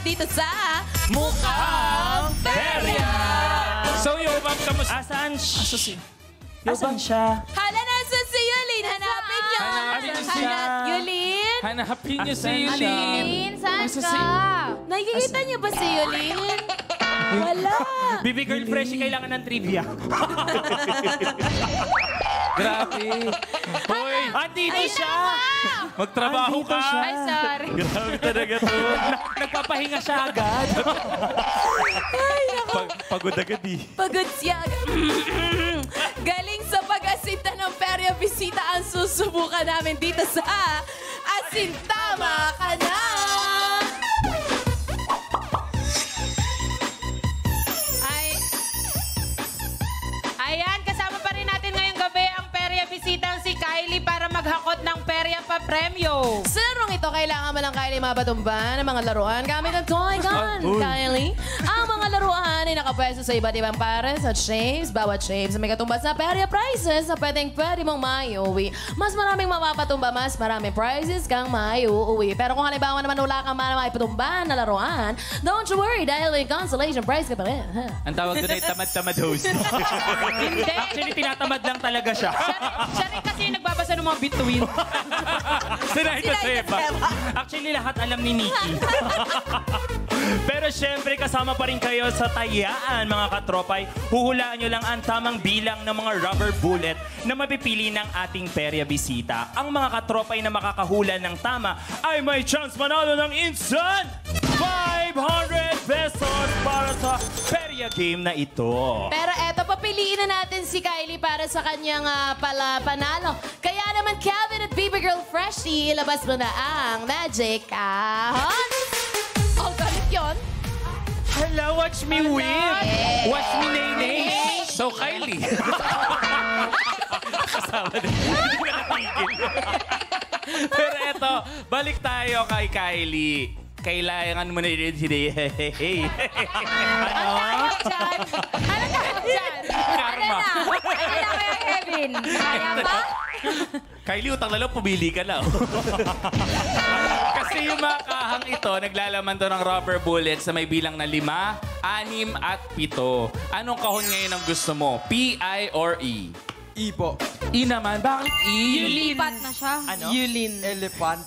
dito sa Mukhang Perya! So, Yobang, kamusta? Asan siya? Asan siya? Hala, nasa si Yulin. Hanapin niyo. Hanapin niyo siya. Yulin? Hanapin niyo si Asan Yulin. Lin, saan Asa ka? Nakikita niyo ba si Yulin? Wala. Bibi Girl Fresh, kailangan ng trivia. Grabe. Hoy, Andito siya! magtrabaho ka. Ay, sorry. Grabe talaga to. Nagpapahinga siya agad. Pagod agad eh. Pagod siya. Galing sa pag-asinta ng perya bisita ang susubukan namin dito sa Asintama Ka Na! Ayan, kasama pa rin natin ngayong gabi ang perya bisitang si Kylie para maghakot ng perya pa premyo. Sa larong ito, kailangan mo lang Kylie mapatumba ng mga laruan gamit ang toy gun. Kylie, ang mga laruan ay nakapwesto sa iba't ibang pares at shapes. Bawat shapes may katumbas na perya prizes na pwede mong maiuwi. Mas maraming mapapatumba, mas maraming prizes kang maiuwi. Pero kung halimbawa naman wala kang maipatumba na laruan, don't you worry dahil may consolation prize ka pa rin. Ang tawag doon ay tamad-tamad host. Hindi. Actually, tinatamad lang talaga siya. Siya rin kasi yung nagbabasa ng mga bituin. Sinay ko Seba. Actually, lahat alam ni Nikki. Pero syempre, kasama pa rin kayo sa tayaan, mga katropay. Huhulaan nyo lang ang tamang bilang ng mga rubber bullet na mapipili ng ating perya bisita. Ang mga katropay na makakahula ng tama ay may chance manalo ng instant 500 pesos para sa perya game na ito. Pero eto, papiliin na natin si Kylie para sa kanyang panalo. Kaya naman, Calvin at Baby Girl Freshie, ilabas mo na ang Magic Kahon. Oh, galit yun. Hello, watch me win! Watch me nay-nay! So, Kylie. Kasama din. Pero eto, balik tayo kay Kylie. Kailangan mo na rin sila. Ano tawag dyan? Karma. Ano na kaya, Kevin? Kaya ba? Kylie, utang na lang, pumili ka na. Kasi yung mga kahang ito, naglalaman to ng rubber bullets na may bilang na 5, 6 at 7. Anong kahon ngayon ang gusto mo? P, I, or E? E po. E naman? Bakit E? Lipat na siya. Ano? Yulin. Elephant.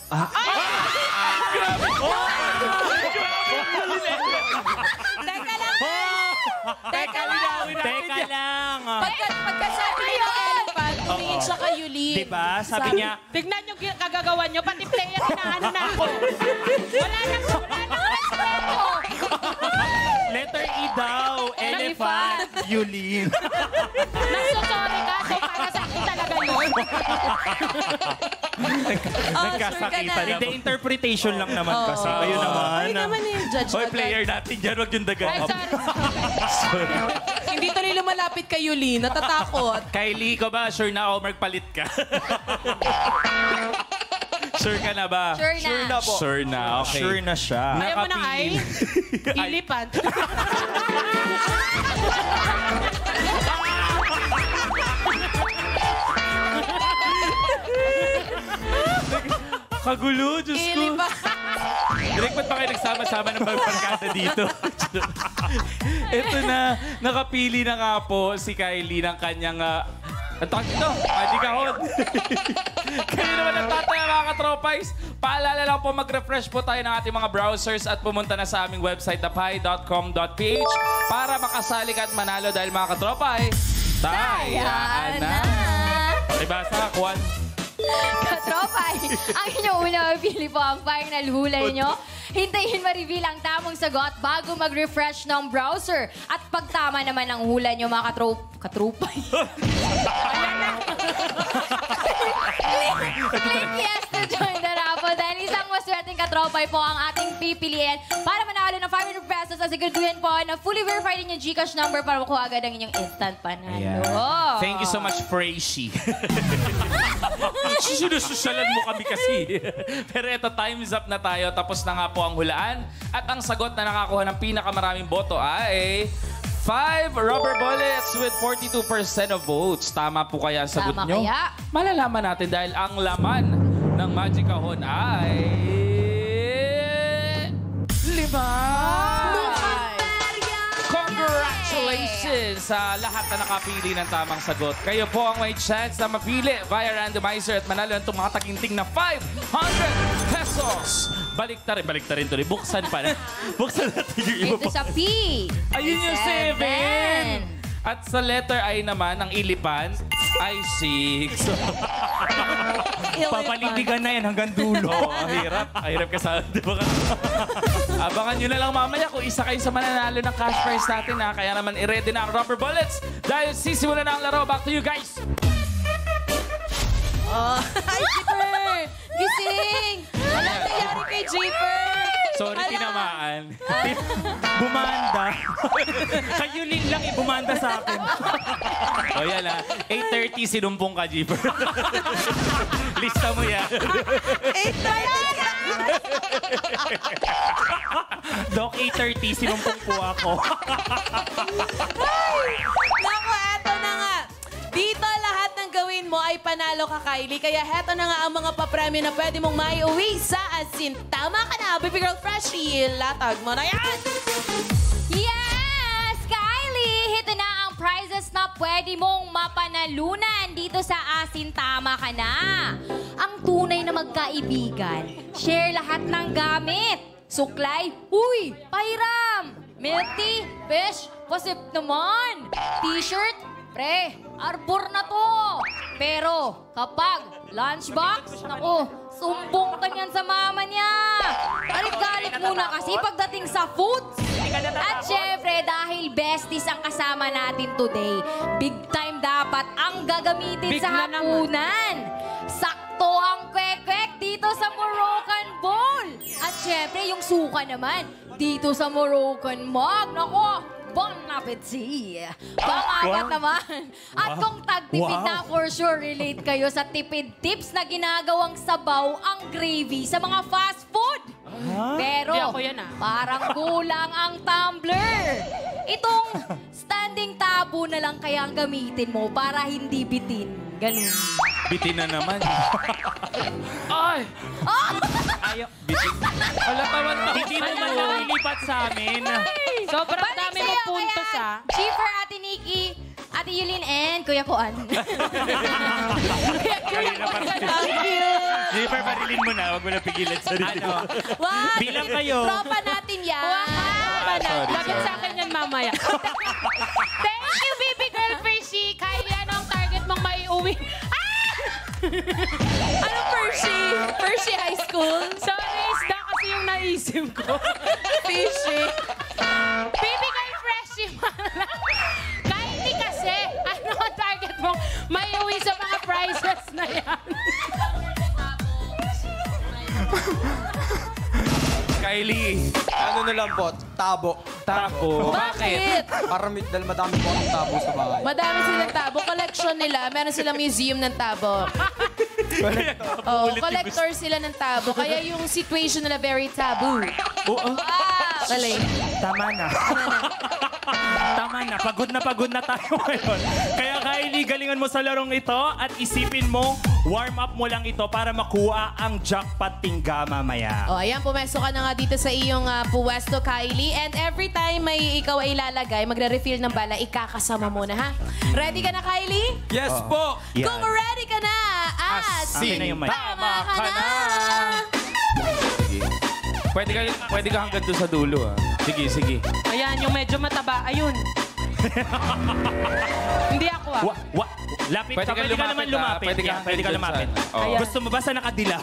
Teka lang. Teka lang. Teka lang! Pagkasabi niyo elephant, tumingin siya kay Yulin. Diba? Sabi niya, Tignan yung kagagawa nyo, pati player inaano na ako. Wala nang respeto. letter E daw. Elephant. Yulin. Nagsosorry ka, so para sa akin talaga yun. Nagkasakitan na. Hindi, interpretation lang naman kasi. Oo. Ayun naman. Ay naman yung judge. Hoy, player natin dyan, wag yung dagang. Ay, sorry. Hindi tuloy lumalapit kay Yulin. Natatakot. Kylie, ko ba? Sure na ako, magpalit ka. Sure ka na ba? Sure na. Sure na po. Sure na, okay. Sure na siya. Ayaw mo ng ay? Ay. Ilipan. Kagulo, Diyos ko. Direk, ba't pa kayo nagsama-sama ng magpangkada dito? Ito na, nakapili na nga po si Kylie ng kanyang... Ang tawag ito, Magic Kahon. Kayo naman ang tataya, mga katropais. Paalala lang po, mag-refresh po tayo ng ating mga browsers at pumunta na sa aming website, tapay.com.ph para makasali ka at manalo dahil mga katropay, tayaan na! Ibasa, Juan. Katropay, ang inyong unang pili po ang final hula nyo. Hintayin ma-reveal ang tamang sagot bago mag-refresh ng browser. At pag tama naman ang hula nyo, mga katropay. Ayan na. Click yes to join the raffle dahil isang maswerteng katropay po ang ating pipiliin para manalo ng 500 pesos at siguraduhin po na fully verified din yung GCash number para makuha agad ang inyong instant panalo. Yeah. Thank you so much, Fraishi. Sinususalan mo kami kasi. Pero eto, time's up na tayo. Tapos na nga po ang hulaan. At ang sagot na nakakuha ng pinakamaraming boto ay 5 rubber bullets with 42% of votes. Tama po kaya ang sagot Tama nyo? kaya? Malalaman natin dahil ang laman ng Magic Kahon ay... 5 ba? Ay. Congratulations sa lahat na nakapili ng tamang sagot. Kayo po ang may chance na mapili via randomizer at manalo ng mga taginting na 500 pesos. Balik ta rin tuloy. Buksan pa na. Buksan natin yung iba Ito pa. sa P. Ayun yung 7. At sa letter I naman, ang ilipan ay 6. Papalindigan na yan hanggang dulo. Oo, ang hirap. Ang hirap kasama. Di ba? Abangan nyo na lang mamaya kung isa kayo sa mananalo ng cash prize natin. Ha? Kaya naman i-ready na ang rubber bullets dahil sisimulan na ang laro. Back to you guys. Ay, Jeeper! Gising! Walang nangyari kay Jeeper! Sorry, Ala. tinamaan. Bumanda. Kayo lang bumanda sa akin. O yan ha. 8:30 sinumpong ka, Jeeper. Lista mo yan. Doc, 8:30, sinumpong po ako. Naku, eto na nga. Dito lahat ng gawin mo ay panalo ka, Kylie. Kaya heto na nga ang mga papremyo na pwede mong maiuwi sa Asin. Tama ka na, Baby Girl Freshie. Latag mo na yan! Yes! Kylie! Ito na ang prizes na pwede mong mapanalunan dito sa Asin. Tama ka na. Ang tunay na magkaibigan, share lahat ng gamit. Suklay, uy, pairam. Milk tea, fish, pasip naman. T-shirt, pre, arbor na to. Pero kapag lunchbox, naku, sumbong ka niyan sa mama niya. Galit muna kasi pagdating sa foods. At syempre, dahil besties ang kasama natin today, big time dapat ang gagamitin Big sa na naman. hapunan. Sakto ang kwek-kwek dito sa Moroccan bowl. At syempre, yung suka naman dito sa Moroccan mug. Nako, bon appetit! Pangagat naman. At kung tagtipid na, for sure, relate kayo sa tipid tips na ginagawang sabaw ang gravy sa mga fast food. Pero, Hindi ako yan, parang kulang ang tumbler. Itong standing tabo na lang kaya ang gamitin mo para hindi bitin. Ganun. Bitin na naman. Ay! Ayaw. Bitin. Wala tawan na. Hindi mo man lang ilipat sa amin. Sobrang Balik dami sa'yo, mong puntos, kaya, ah. Chiefer, Ate Nikki, Ate Yulin, and Kuya Kuan. Kayo na parang. Jeeper, barilin mo na. Huwag mo na pigilan sa dito. Wag! Bilang kayo. Tropa natin yan. Sorry, Lapit sorry. sa akin yan mamaya. Thank you, baby girl Percy. Kylie, ano ang target mong maiuwi? Ano, Percy? Percy High School? Sorry, isda kasi yung naisip ko. Fishy. Baby girl Freshie, Kylie kasi, ano ang target mong maiuwi sa mga prizes na yan? Kylie. Ano na lang po, tabo. Tabo. Bakit? Para dahil madami po akong tabo sa bahay. Madami silang tabo. Collection nila. Meron silang museum ng tabo. Oh, collector sila ng tabo. Kaya yung situation nila very taboo. Dali. Tama na. Tama na. Pagod na tayo ngayon. Kaya Kylie, galingan mo sa larong ito at isipin mo, warm up mo lang ito para makuha ang jackpot tingga mamaya. Oh, ayan, pumesto ka na nga dito sa iyong puwesto, Kylie. And every time may ikaw ay ilalagay, magre-refill ng bala, ikakasama mo na, ha? Ready ka na, Kylie? Yes po! Yan. Kung ready ka na, Akin na yung mic. tama ka na! Pwede ka hanggang doon sa dulo, ah. Sige, sige. Ayan, yung medyo mataba. Ayun. Hindi ako, ah. Lapit Pwede ka, ka pwede ka naman lumapit, lumapit. pwede ka Yan, pwede ka dun lumapit. sa- Oo. Ayan. Gusto mo ba sa nakadilaw?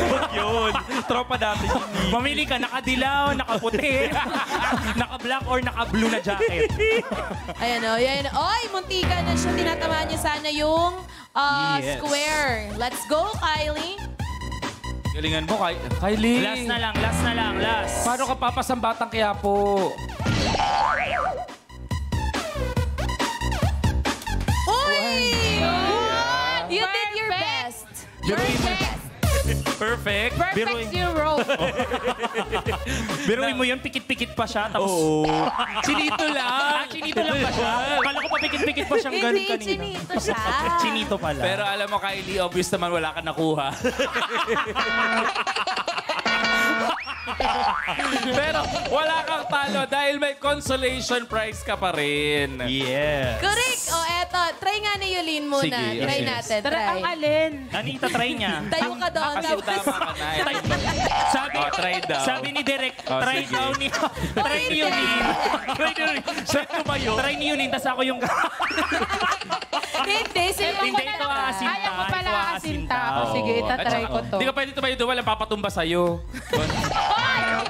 Huwag yun. Tropa natin yun. Mamili ka, nakadilaw, nakaputi, naka-black or naka-blue na jacket. Ayan o, ayan. Oy, muntika na siya. Tinatamaan niya sana yung Yes. square. Let's go, Kylie. Galingan mo, Kylie. Last na lang, last na lang, last. Paano ka papasambatang kaya po? Uy! You did your best. Perfect. Perfect zero. Biruin mo yun, pikit-pikit pa siya. Tapos, Chinito lang. chinito lang pa siya. Kala ko pa pikit-pikit pa siyang ganun Hindi, kanina. chinito siya. Chinito pala. Pero alam mo, Kylie, obvious naman wala ka nakuha. Pero wala kang talo dahil may consolation prize ka pa rin. Yes. Correct. O, eto. Try nga ni Yulin muna. Sige, Try yes. natin. Tara, Try. ang alin? Anita, try niya. Tayo ka doon. Kasi Tapos, tama ka na. Sabi, Try daw. sabi ni Direk, Oh, try sige. daw ni... Try ni Yulin. Try ni Yulin. Siya tumayo. Try ni Yulin, tas ako yung... hindi. Sige. Hindi, ito aasinta. Ayaw ko pala Ito aasinta. aasinta. O, sige, itatry ko to. Hindi ka pwede tumayo doon, walang papatumba sa'yo.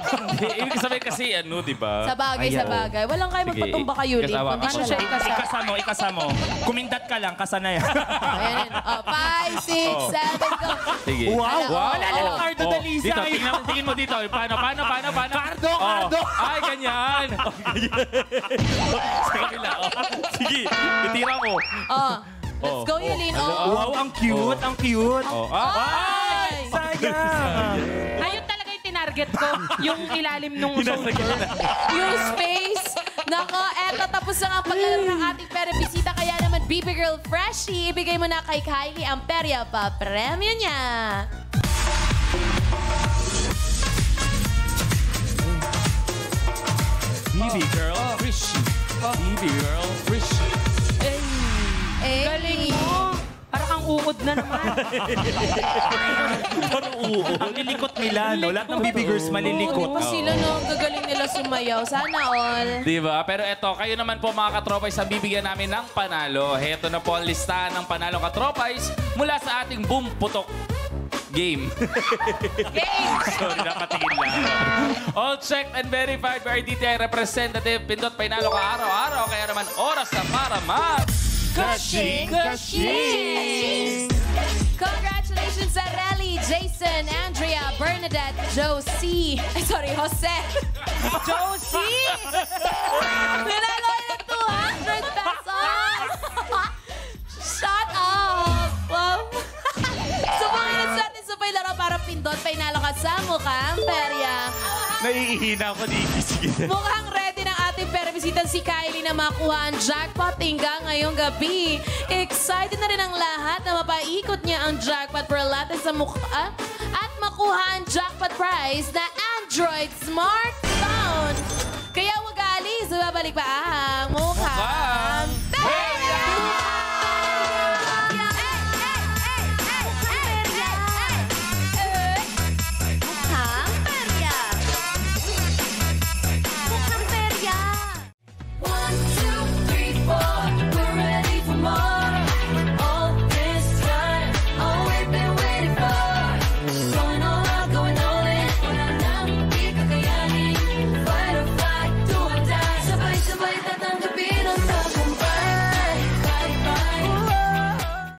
Hindi, ibig sabihin kasi ano, di ba? Sa bagay, sa bagay. Walang kayo Sige, magpatumba kay Yulin. ikasawa Kundi ka. siya Ano siya lang. ikasa? Ikasa mo. Kumindat ka lang, kasa na yan. Ayan. O, 5, 6, 7, go. Sige. Wow! Wow! Wala na lang Cardo Dalisay. Dito, tingin mo dito. Paano? Cardo, Oh. Cardo! Ay, ganyan. Sa kabila. Oh. Sige, itira mo. Oh. Let's go, Yulin. Oh. Wow, ang cute, ang cute. Oh. Ah. Ay! Sayang. Ayun talaga yung tinarget ko. Yung ilalim nung shoulder. Yung space. Nako, eto tapos na ang paglalaro ng ating pera-bisita. Kaya naman, Baby Girl Freshie, ibigay mo na kay Kylie ang perya pa premyo niya. Baby girl, Rishi. Baby girl, Rishi. Eh, Galing mo. Parang kang uod na naman. Ang lilikot nila, no? Lahat ng baby girls malilikot. Di ba sila, no? Gagaling nila sumayaw. Sana all. Diba? Pero eto, kayo naman po mga katropay sa bibigyan namin ng panalo. Heto na po ang listahan ng panalo katropais mula sa ating Boom Putok game. Sorry, napatingin lang. All checked and verified by our DTI representative. Pindot Painalo ka araw-araw. Kaya naman oras na para Kashing! Congratulations sa Relly, Jason, Andrea, Bernadette, Josie. Ay, sorry, Jose. Josie! Nanalo kayo ng 200 pesos! Shut up! Wow. Subukin ang swerte sa laro para pindot. Painalo ka sa mukhang perya. Naiihina ako ni Sige. Mukhang ready ng ating perabisita si Kylie na makuha ang jackpot hanggang ngayong gabi. Excited na rin ang lahat na mapaikot niya ang jackpot per latte sa mukha at makuha ang jackpot prize na Android smartphone. Kaya wag alis, babalik pa ang mukha.